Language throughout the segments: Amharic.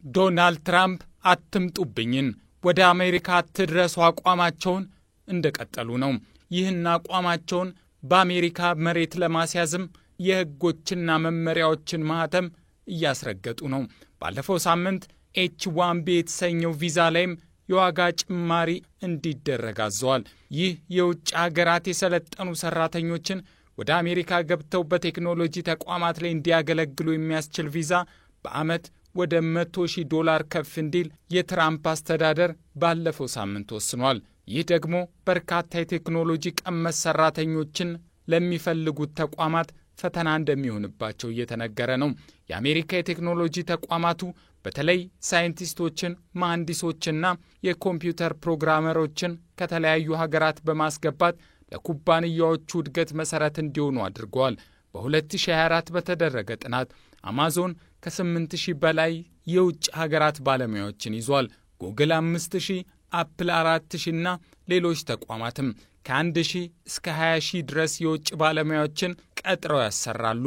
ዶናልድ ትራምፕ አትምጡብኝን ወደ አሜሪካ አትድረሱ አቋማቸውን እንደቀጠሉ ነው። ይህን አቋማቸውን በአሜሪካ መሬት ለማስያዝም የህጎችና መመሪያዎችን ማህተም እያስረገጡ ነው። ባለፈው ሳምንት H1B የተሰኘው ቪዛ ላይም የዋጋ ጭማሪ እንዲደረግ አዘዋል። ይህ የውጭ ሀገራት የሰለጠኑ ሰራተኞችን ወደ አሜሪካ ገብተው በቴክኖሎጂ ተቋማት ላይ እንዲያገለግሉ የሚያስችል ቪዛ በአመት ወደ $100,000 ከፍ እንዲል የትራምፕ አስተዳደር ባለፈው ሳምንት ወስኗል። ይህ ደግሞ በርካታ የቴክኖሎጂ ቀመስ ሰራተኞችን ለሚፈልጉት ተቋማት ፈተና እንደሚሆንባቸው እየተነገረ ነው። የአሜሪካ የቴክኖሎጂ ተቋማቱ በተለይ ሳይንቲስቶችን፣ መሐንዲሶችና የኮምፒውተር ፕሮግራመሮችን ከተለያዩ ሀገራት በማስገባት ለኩባንያዎቹ እድገት መሰረት እንዲሆኑ አድርገዋል። በ2024 በተደረገ ጥናት አማዞን ከ8,000 በላይ የውጭ ሀገራት ባለሙያዎችን ይዟል። ጉግል 5,000፣ አፕል 4,000 እና ሌሎች ተቋማትም ከ1,000 እስከ 20,000 ድረስ የውጭ ባለሙያዎችን ቀጥረው ያሰራሉ።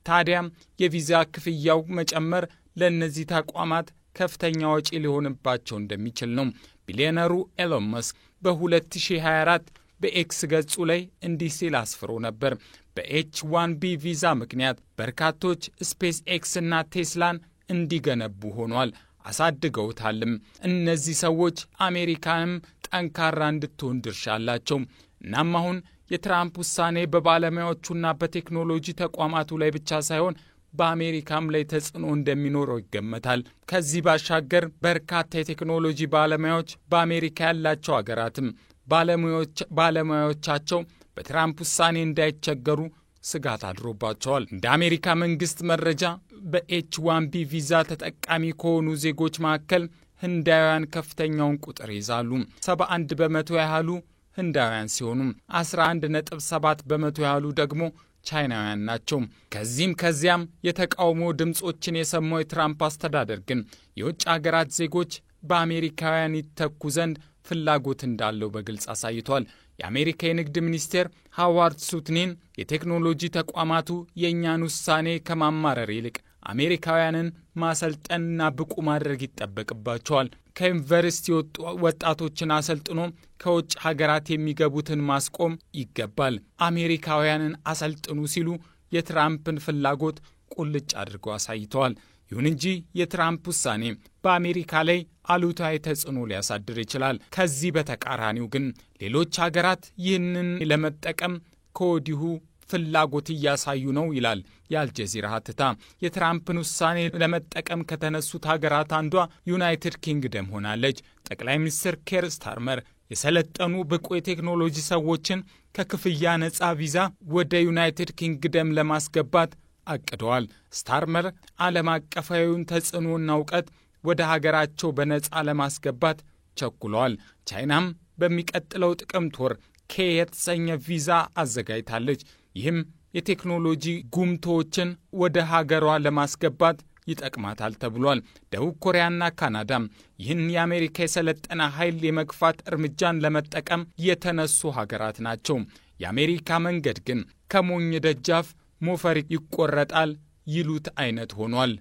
ታዲያም የቪዛ ክፍያው መጨመር ለእነዚህ ተቋማት ከፍተኛ ወጪ ሊሆንባቸው እንደሚችል ነው። ቢሊዮነሩ ኤሎን መስክ በ2024 በኤክስ ገጹ ላይ እንዲህ ሲል አስፍሮ ነበር። በኤች1ቢ ቪዛ ምክንያት በርካቶች ስፔስ ኤክስ እና ቴስላን እንዲገነቡ ሆኗል፣ አሳድገውታልም። እነዚህ ሰዎች አሜሪካንም ጠንካራ እንድትሆን ድርሻ አላቸው። እናም አሁን የትራምፕ ውሳኔ በባለሙያዎቹና በቴክኖሎጂ ተቋማቱ ላይ ብቻ ሳይሆን በአሜሪካም ላይ ተጽዕኖ እንደሚኖረው ይገመታል። ከዚህ ባሻገር በርካታ የቴክኖሎጂ ባለሙያዎች በአሜሪካ ያላቸው ሀገራትም ባለሙያዎቻቸው በትራምፕ ውሳኔ እንዳይቸገሩ ስጋት አድሮባቸዋል። እንደ አሜሪካ መንግስት መረጃ በኤች1ቢ ቪዛ ተጠቃሚ ከሆኑ ዜጎች መካከል ህንዳውያን ከፍተኛውን ቁጥር ይዛሉ። 71 በመቶ ያህሉ ህንዳውያን ሲሆኑ 11.7 በመቶ ያህሉ ደግሞ ቻይናውያን ናቸው። ከዚያም የተቃውሞ ድምጾችን የሰማው የትራምፕ አስተዳደር ግን የውጭ ሀገራት ዜጎች በአሜሪካውያን ይተኩ ዘንድ ፍላጎት እንዳለው በግልጽ አሳይቷል። የአሜሪካ የንግድ ሚኒስቴር ሃዋርድ ሱትኒን የቴክኖሎጂ ተቋማቱ የእኛን ውሳኔ ከማማረር ይልቅ አሜሪካውያንን ማሰልጠንና ብቁ ማድረግ ይጠበቅባቸዋል፣ ከዩኒቨርሲቲ ወጣቶችን አሰልጥኖ ከውጭ ሀገራት የሚገቡትን ማስቆም ይገባል፣ አሜሪካውያንን አሰልጥኑ ሲሉ የትራምፕን ፍላጎት ቁልጭ አድርገው አሳይተዋል። ይሁን እንጂ የትራምፕ ውሳኔ በአሜሪካ ላይ አሉታዊ ተጽዕኖ ሊያሳድር ይችላል። ከዚህ በተቃራኒው ግን ሌሎች ሀገራት ይህንን ለመጠቀም ከወዲሁ ፍላጎት እያሳዩ ነው ይላል የአልጀዚራ ሀተታ። የትራምፕን ውሳኔ ለመጠቀም ከተነሱት ሀገራት አንዷ ዩናይትድ ኪንግደም ሆናለች። ጠቅላይ ሚኒስትር ኬር ስታርመር የሰለጠኑ ብቁ የቴክኖሎጂ ሰዎችን ከክፍያ ነፃ ቪዛ ወደ ዩናይትድ ኪንግደም ለማስገባት አቅደዋል። ስታርመር ዓለም አቀፋዊውን ተጽዕኖና እውቀት ወደ ሀገራቸው በነፃ ለማስገባት ቸኩለዋል። ቻይናም በሚቀጥለው ጥቅምት ወር ኬ የተሰኘ ቪዛ አዘጋጅታለች። ይህም የቴክኖሎጂ ጉምቶችን ወደ ሀገሯ ለማስገባት ይጠቅማታል ተብሏል። ደቡብ ኮሪያና ካናዳም ይህን የአሜሪካ የሰለጠነ ኃይል የመግፋት እርምጃን ለመጠቀም የተነሱ ሀገራት ናቸው። የአሜሪካ መንገድ ግን ከሞኝ ደጃፍ ሞፈር ይቆረጣል ይሉት አይነት ሆኗል።